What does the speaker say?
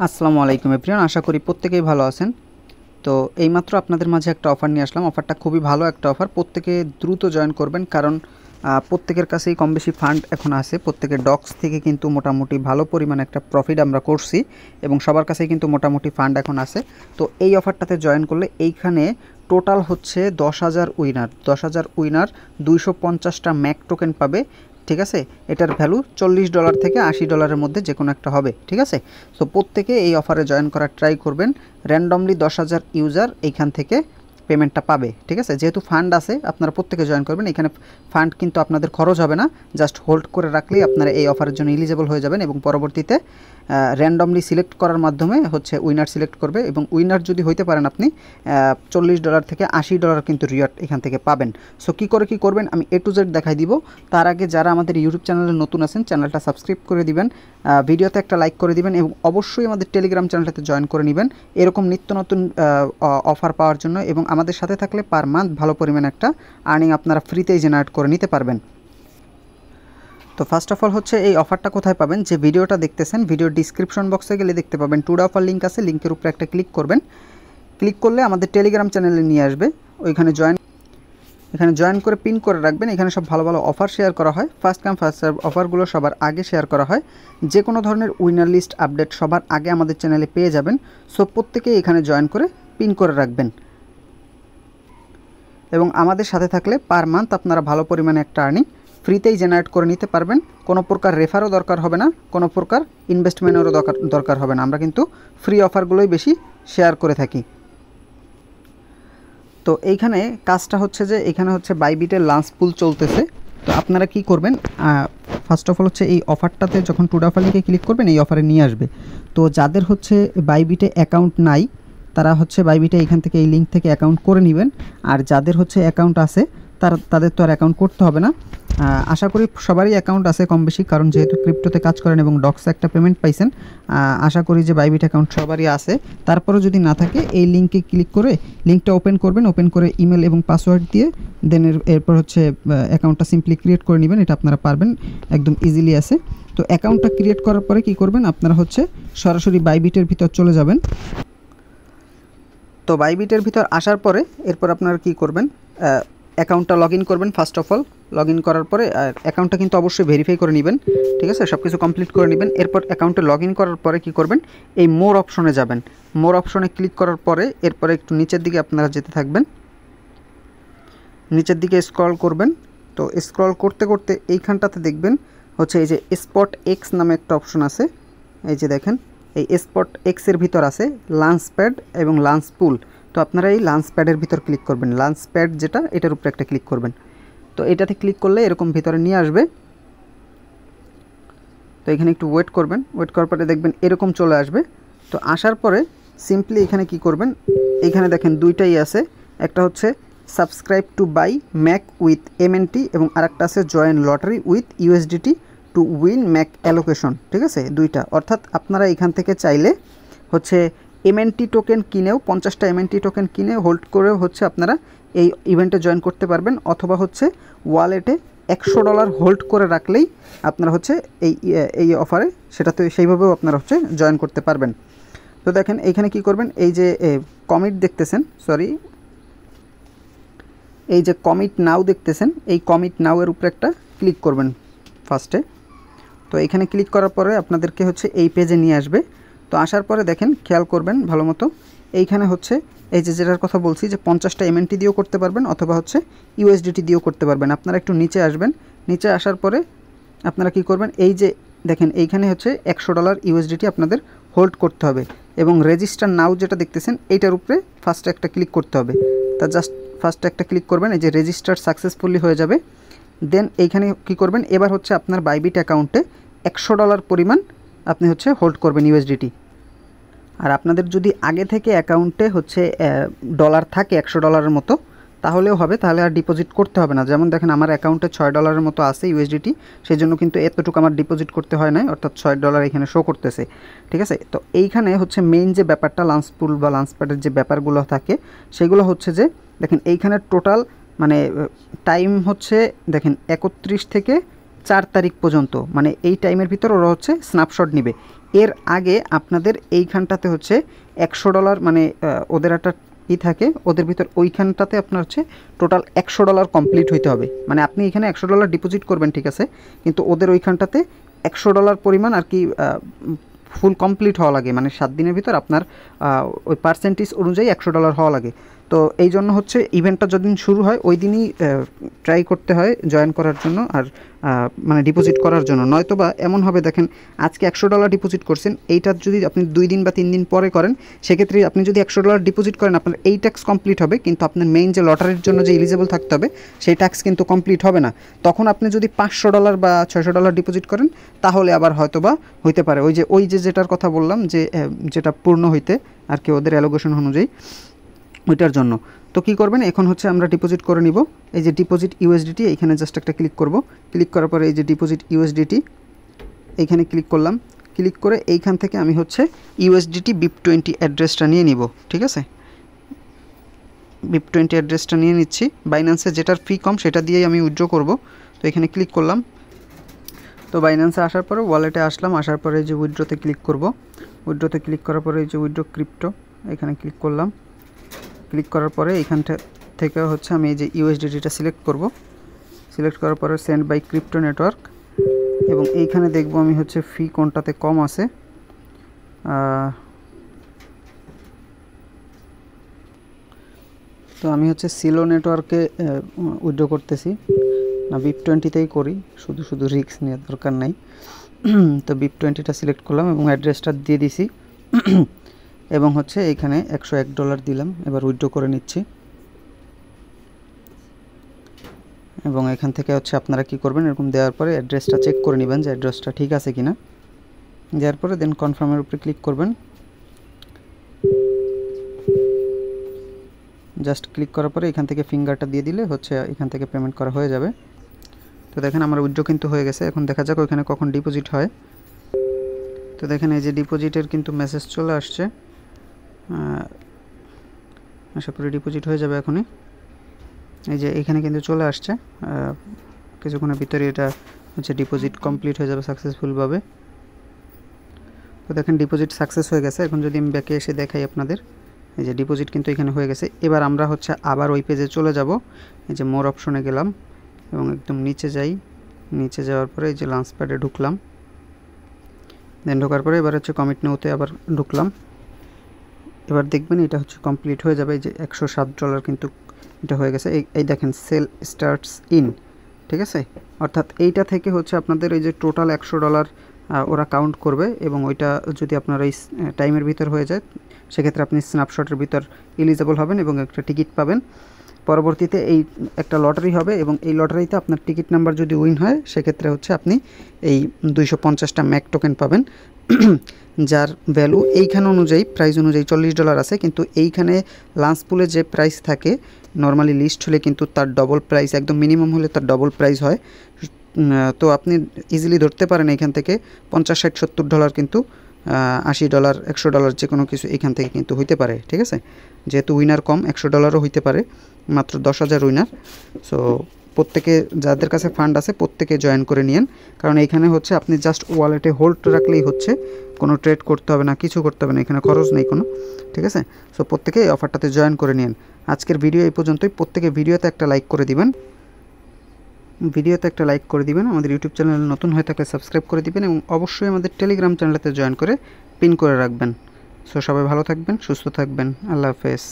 আসসালামু আলাইকুম এভরিওয়ান, আশা করি প্রত্যেকেই ভালো আছেন। তো এইমাত্র আপনাদের মাঝে একটা অফার নিয়ে আসলাম। অফারটা খুবই ভালো একটা অফার, প্রত্যেকে দ্রুত জয়েন করবেন, কারণ প্রত্যেকের কাছেই কম বেশি ফান্ড এখন আছে। প্রত্যেকের ডক্স থেকে কিন্তু মোটামুটি ভালো পরিমাণে একটা প্রফিট আমরা করছি এবং সবার কাছেই কিন্তু মোটামুটি ফান্ড এখন আছে। তো এই অফারটাতে জয়েন করলে এইখানে টোটাল হচ্ছে 10,000 উইনার, 10,000 উইনার 250টা ম্যাক টোকেন পাবে। ঠিক আছে, এটার ভ্যালু $40 থেকে $80 মধ্যে যে কোনো একটা হবে। ঠিক আছে, সো প্রত্যেকে এই অফারে জয়েন করার ট্রাই করবেন। র্যান্ডমলি 10,000 ইউজার এইখান থেকে পেমেন্টটা পাবে। ঠিক আছে, যেহেতু ফান্ড আছে আপনারা প্রত্যেকে জয়েন করবেন। এখানে ফান্ড কিন্তু আপনাদের খরচ হবে না, জাস্ট হোল্ড করে রাখলেই আপনারা এই অফারের জন্য এলিজিবল হয়ে যাবেন এবং পরবর্তীতে র্যান্ডমলি সিলেক্ট করার মাধ্যমে হচ্ছে উইনার সিলেক্ট করবে এবং উইনার যদি হইতে পারেন আপনি $40 থেকে $80 কিন্তু রিওয়ার্ড এখান থেকে পাবেন। সো কী করবেন আমি A to Z দেখাই দিব। তার আগে যারা আমাদের ইউটিউব চ্যানেলে নতুন আছেন চ্যানেলটা সাবস্ক্রাইব করে দিবেন, ভিডিওতে একটা লাইক করে দিবেন এবং অবশ্যই আমাদের টেলিগ্রাম চ্যানেলটাতে জয়েন করে নেবেন এরকম নিত্য নতুন অফার পাওয়ার জন্য। এবং আমাদের সাথে থাকলে পার মান্থ ভালো পরিমাণে একটা আর্নিং আপনারা ফ্রিতেই জেনারেট করে নিতে পারবেন। তো ফার্স্ট অফ অল হচ্ছে এই অফারটা কোথায় পাবেন, যে ভিডিওটা দেখতেছেন ভিডিওর ডিসক্রিপশন বক্সে গেলে দেখতে পাবেন টুডে অফার লিঙ্ক আছে, লিঙ্কের উপরে একটা ক্লিক করবেন। ক্লিক করলে আমাদের টেলিগ্রাম চ্যানেলে নিয়ে আসবে, ওইখানে জয়েন করে পিন করে রাখবেন। এখানে সব ভালো ভালো অফার শেয়ার করা হয়, ফার্স্ট কাম ফার্স্ট সার্ভ অফারগুলো সবার আগে শেয়ার করা হয়। যে কোনো ধরনের উইনার লিস্ট আপডেট সবার আগে আমাদের চ্যানেলে পেয়ে যাবেন। সো প্রত্যেকেই এখানে জয়েন করে পিন করে রাখবেন এবং আমাদের সাথে থাকলে পার মান্থ আপনারা ভালো পরিমাণে একটা আর্নিং ফ্রিতেই জেনারেট করে নিতে পারবেন। কোনো প্রকার রেফারও দরকার হবে না, কোনো প্রকার ইনভেস্টমেন্টেরও দরকার হবে না। আমরা কিন্তু ফ্রি অফারগুলোই বেশি শেয়ার করে থাকি। তো এইখানে কাজটা হচ্ছে যে এখানে হচ্ছে বাইবিটের লাঞ্চ পুল চলতেছে। তো আপনারা কি করবেন, ফার্স্ট অফ অল হচ্ছে এই অফারটাতে যখন টুডে অফার লিঙ্কে ক্লিক করবেন এই অফারে নিয়ে আসবে। তো যাদের হচ্ছে বাইবিটে অ্যাকাউন্ট নাই তারা হচ্ছে বাইবিটে এইখান থেকে এই লিঙ্ক থেকে অ্যাকাউন্ট করে নেবেন। আর যাদের হচ্ছে অ্যাকাউন্ট আছে তাদের তো আর অ্যাকাউন্ট করতে হবে না। আশা করি সবারই অ্যাকাউন্ট আছে কম বেশি, কারণ যেহেতু ক্রিপ্টোতে কাজ করেন এবং ডক্সে একটা পেমেন্ট পাইছেন, আশা করি যে বাইবিট অ্যাকাউন্ট সবারই আছে। তারপরেও যদি না থাকে এই লিঙ্কে ক্লিক করে লিঙ্কটা ওপেন করবেন, ওপেন করে ইমেল এবং পাসওয়ার্ড দিয়ে দেন এরপর হচ্ছে অ্যাকাউন্টটা সিম্পলি ক্রিয়েট করে নেবেন। এটা আপনারা পারবেন, একদম ইজিলি আছে। তো অ্যাকাউন্টটা ক্রিয়েট করার পরে কি করবেন, আপনারা হচ্ছে সরাসরি বাইবিটের ভিতর চলে যাবেন। তো বাইবিটের ভিতর আসার পরে এরপর আপনারা কি করবেন, অ্যাকাউন্টটা লগ ইন করবেন। First of all log in করার পরে অ্যাকাউন্টটা কিন্তু অবশ্যই ভেরিফাই করে নেবেন। ঠিক আছে, সব কিছু কমপ্লিট করে নেবেন। এরপর অ্যাকাউন্টে লগ ইন করার পরে কী করবেন, এই মোর অপশনে যাবেন। মোর অপশনে ক্লিক করার পরে এরপরে একটু নিচের দিকে আপনারা যেতে থাকবেন, নিচের দিকে স্ক্রল করবেন। তো স্ক্রল করতে করতে এইখানটাতে দেখবেন হচ্ছে এই যে স্পট এক্স নামে একটা অপশন আছে। এই যে দেখেন এই স্পট এক্সের ভিতর আছে লাঞ্চ প্যাড এবং লাঞ্চ পুল। তো আপনারা এই লাঞ্চ প্যাডের ভিতর ক্লিক করবেন, লাঞ্চ প্যাড যেটা এটার উপরে একটা ক্লিক করবেন। তো এটাতে ক্লিক করলে এরকম ভিতরে নিয়ে আসবে। তো এখানে একটু ওয়েট করবেন, ওয়েট করার পরে দেখবেন এরকম চলে আসবে। তো আসার পরে সিম্পলি এখানে কি করবেন, এখানে দেখেন দুইটাই আছে, একটা হচ্ছে subscribe to buy Mac with MNT এবং আরেকটা আছে join lottery with USDT to win Mac allocation. ঠিক আছে, দুইটা, অর্থাৎ আপনারা এখান থেকে চাইলে হচ্ছে এমএনটি টোকেন কিনেও 50টা এমএনটি টোকেন কিনে হোল্ড করেও হচ্ছে আপনারা এই ইভেন্টে জয়েন করতে পারবেন, অথবা হচ্ছে ওয়ালেটে $100 হোল্ড করে রাখলেই আপনারা হচ্ছে এই অফারে সেটাতে সেইভাবেও আপনারা হচ্ছে জয়েন করতে পারবেন। তো দেখেন এইখানে কি করবেন, এই যে কমিট দেখতেছেন, এই যে কমিট নাও দেখতেছেন, এই কমিট নাও এর উপরে একটা ক্লিক করবেন ফার্স্টে। তো এখানে ক্লিক করার পরে আপনাদেরকে হচ্ছে এই পেজে নিয়ে আসবে। তো আসার পরে দেখেন খেয়াল করবেন ভালো মতো, এইখানে হচ্ছে এই যে যেটার কথা বলছি যে 50টা এমএনটি দিয়েও করতে পারবেন অথবা হচ্ছে ইউএসডিটি দিয়েও করতে পারবেন। আপনারা একটু নিচে আসবেন, নিচে আসার পরে আপনারা কি করবেন, এই যে দেখেন এইখানে হচ্ছে $100 ইউএসডিটি আপনাদের হোল্ড করতে হবে এবং রেজিস্টার নাও যেটা দেখতেছেন এইটার উপরে ফার্স্টে একটা ক্লিক করতে হবে। তা জাস্ট ফার্স্টে একটা ক্লিক করবেন, এই যে রেজিস্টার সাকসেসফুলি হয়ে যাবে। দেন এইখানে কি করবেন, এবার হচ্ছে আপনার বাইবিট অ্যাকাউন্টে $100 পরিমাণ আপনি হচ্ছে হোল্ড করবেন ইউএসডিটি। আর আপনাদের যদি আগে থেকে অ্যাকাউন্টে হচ্ছে ডলার থাকে $100 মতো তাহলেও হবে, তাহলে আর ডিপোজিট করতে হবে না। যেমন দেখেন আমার অ্যাকাউন্টে $6 মতো আছে ইউএসডিটি, সেই জন্য কিন্তু এতটুকু আমার ডিপোজিট করতে হয় নাই, অর্থাৎ $6 এখানে শো করতেছে। ঠিক আছে, তো এইখানে হচ্ছে মেইন যে ব্যাপারটা লাঞ্চ পুল বা লাঞ্চ প্যাডের যে ব্যাপারগুলো থাকে সেগুলো হচ্ছে যে দেখেন এইখানে টোটাল মানে টাইম হচ্ছে দেখেন 31 থেকে 4 তারিখ পর্যন্ত, মানে এই টাইমের ভিতর ওরা হচ্ছে স্ন্যাপশট নেবে। এর আগে আপনাদের এইখানটাতে হচ্ছে $100 মানে ওদের একটা থাকে, ওদের ভিতর ওইখানটাতে আপনার হচ্ছে টোটাল $100 কমপ্লিট হইতে হবে। মানে আপনি এখানে $100 ডিপোজিট করবেন, ঠিক আছে, কিন্তু ওদের ওইখানটাতে $100 পরিমাণ আর কি ফুল কমপ্লিট হওয়া লাগে, মানে 7 দিনের ভিতর আপনার ওই পার্সেন্টেজ অনুযায়ী $100 হওয়া লাগে। তো এই জন্য হচ্ছে ইভেন্টটা যেদিন শুরু হয় ওই দিনই ট্রাই করতে হয় জয়েন করার জন্য, আর মানে ডিপোজিট করার জন্য। নয়তো বা এমন হবে, দেখেন আজকে $100 ডিপোজিট করছেন, এইটার যদি আপনি 2 দিন বা 3 দিন পরে করেন, সেক্ষেত্রে আপনি যদি $100 ডিপোজিট করেন আপনার এই ট্যাক্স কমপ্লিট হবে, কিন্তু আপনার মেইন যে লটারির জন্য যে এলিজেবল থাকতে হবে সেই ট্যাক্স কিন্তু কমপ্লিট হবে না। তখন আপনি যদি $500 বা $600 ডিপোজিট করেন তাহলে আবার হয়তো বা হইতে পারে ওই যে যেটার কথা বললাম, যে যেটা পূর্ণ হইতে আর কি ওদের অ্যালোকেশন অনুযায়ী, ওইটার জন্য। তো কী করবেন, এখন হচ্ছে আমরা ডিপোজিট করে নিব। এই যে ডিপোজিট ইউএসডিটি, এইখানে জাস্ট একটা ক্লিক করব। ক্লিক করার পরে এই যে ডিপোজিট ইউএসডিটি এইখানে ক্লিক করলাম। ক্লিক করে এইখান থেকে আমি হচ্ছে ইউএসডিটি BIP20 অ্যাড্রেসটা নিয়ে নিব, ঠিক আছে। BIP20 অ্যাড্রেসটা নিয়ে নিচ্ছি। বাইন্যান্সে যেটার ফি কম সেটা দিয়েই আমি উইথড্র করব। তো এখানে ক্লিক করলাম। তো বাইন্যান্সে আসার পরে ওয়ালেটে আসলাম, আসার পরে এই যে উইথড্রোতে ক্লিক করব। উইথড্রোতে ক্লিক করার পরে এই যে উইথড্রো ক্রিপ্টো এখানে ক্লিক করলাম। ক্লিক করার পরে এইখানটা থেকে হচ্ছে আমি এই যে ইউএসডিটিটা সিলেক্ট করব। সিলেক্ট করার পরে সেন্ড বাই ক্রিপ্টো নেটওয়ার্ক, এবং এইখানে দেখব আমি হচ্ছে ফি কোনটাতে কম আছে। তো আমি হচ্ছে সিলো নেটওয়ার্কে উইথড্র করতেছি, না BIP20তেই করি, শুধু রিস্ক নেওয়ার দরকার নাই। তো BIP20টা সিলেক্ট করলাম এবং অ্যাড্রেসটা দিয়ে দিছি, এবং হচ্ছে এইখানে $101 দিলাম। এবার উইথড্র করে নিচ্ছি। এবং এখান থেকে হচ্ছে আপনারা কি করবেন, এরকম দেওয়ার পরে অ্যাড্রেসটা চেক করে নেবেন যে অ্যাড্রেসটা ঠিক আছে কিনা। দেওয়ার পরে দেন কনফার্মের উপরে ক্লিক করবেন। জাস্ট ক্লিক করার পরে এখান থেকে ফিঙ্গারটা দিয়ে দিলে হচ্ছে এখান থেকে পেমেন্ট করা হয়ে যাবে। তো দেখেন আমার উইথড্র কিন্তু হয়ে গেছে। এখন দেখা যাক ওইখানে কখন ডিপোজিট হয়। তো দেখেন এই যে ডিপোজিটের কিন্তু মেসেজ চলে আসছে। আশা করি ডিপোজিট হয়ে যাবে এখনই। এই যে এখানে কিন্তু চলে আসছে, কিছুক্ষণের ভিতরে এটা হচ্ছে ডিপোজিট কমপ্লিট হয়ে যাবে সাকসেসফুলভাবে। তো দেখেন ডিপোজিট সাকসেস হয়ে গেছে। এখন যদি আমি ব্যাকে এসে দেখাই আপনাদের, এই যে ডিপোজিট কিন্তু এখানে হয়ে গেছে। এবার আমরা হচ্ছে আবার ওই পেজে চলে যাব। এই যে মোর অপশনে গেলাম এবং একদম নিচে যাই। নিচে যাওয়ার পরে এই যে লঞ্চ প্যাডে ঢুকলাম। দেন ঢোকার পরে এবার হচ্ছে কমিট নাওতে আবার ঢুকলাম। এবার দেখবেন এটা হচ্ছে কমপ্লিট হয়ে যাবে। এই যে $107 কিন্তু এটা হয়ে গেছে। এই দেখেন সেল স্টার্টস ইন, ঠিক আছে। অর্থাৎ এইটা থেকে হচ্ছে আপনাদের এই যে টোটাল $100 ওরা কাউন্ট করবে, এবং ওইটা যদি আপনার এই টাইমের ভিতর হয়ে যায় সেক্ষেত্রে আপনি স্ন্যাপশটের ভিতর এলিজেবল হবেন এবং একটা টিকিট পাবেন। পরবর্তীতে এই একটা লটারি হবে, এবং এই লটারিতে আপনার টিকিট নাম্বার যদি উইন হয় সেক্ষেত্রে হচ্ছে আপনি এই 250টা ম্যাক টোকেন পাবেন, যার ভ্যালু এইখানে অনুযায়ী প্রাইস অনুযায়ী $40 আছে। কিন্তু এইখানে লাঞ্চ পুলে যে প্রাইস থাকে নর্মালি লিস্ট হলে কিন্তু তার ডবল প্রাইস, একদম মিনিমাম হলে তার ডবল প্রাইস হয়। তো আপনি ইজিলি ধরতে পারেন এখান থেকে $50, $60, $70 কিন্তু $80, $100 যে কোনো কিছু এখান থেকে কিন্তু হইতে পারে, ঠিক আছে। যেহেতু উইনার কম, $100 হইতে পারে, মাত্র 10,000 উইনার। সো প্রত্যেকে যাদের কাছে ফান্ড আছে প্রত্যেকে জয়েন করে নিন, কারণ এইখানে হচ্ছে আপনি জাস্ট ওয়ালেটে হোল্ড রাখলেই হচ্ছে, কোনো ট্রেড করতে হবে না, কিছু করতে হবে না, এখানে খরচ নেই কোনো, ঠিক আছে। সো প্রত্যেকে এই অফারটাতে জয়েন করে নিন। আজকের ভিডিও এই পর্যন্তই। প্রত্যেকে ভিডিওতে একটা লাইক করে দিবেন, আমাদের ইউটিউব চ্যানেল নতুন হয়ে থাকলে সাবস্ক্রাইব করে দিবেন, এবং অবশ্যই আমাদের টেলিগ্রাম চ্যানেলতে জয়েন করে পিন করে রাখবেন। সো সবাই ভালো থাকবেন, সুস্থ থাকবেন। আল্লাহ হাফেজ।